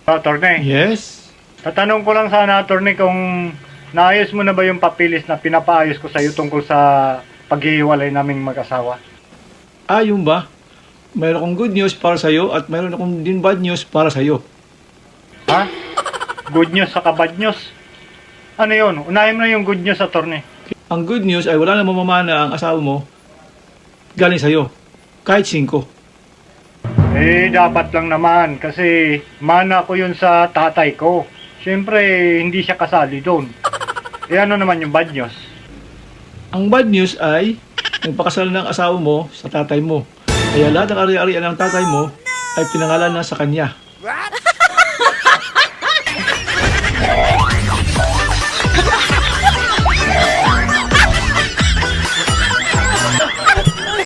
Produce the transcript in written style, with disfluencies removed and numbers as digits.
Attorney, Yes? tatanong ko lang sana, attorney, kung naayos mo na ba yung papilis na pinapaayos ko sa iyo tungkol sa paghihiwalay naming mag-asawa? Yun ba? Mayroon akong good news para sa'yo at mayroon akong din bad news para sa'yo. Ha? Good news saka bad news? Ano yun? Unahin mo na yung good news, attorney. Ang good news ay wala na mamamana ang asawa mo galing sa'yo. Kahit 5. Eh, dapat lang naman kasi mana ko yun sa tatay ko. Siyempre, hindi siya kasali doon. Eh, ano naman yung bad news? Ang bad news ay nagpakasal ng asawa mo sa tatay mo. Kaya lahat ng ari-arian ng tatay mo ay pinangalan na sa kanya.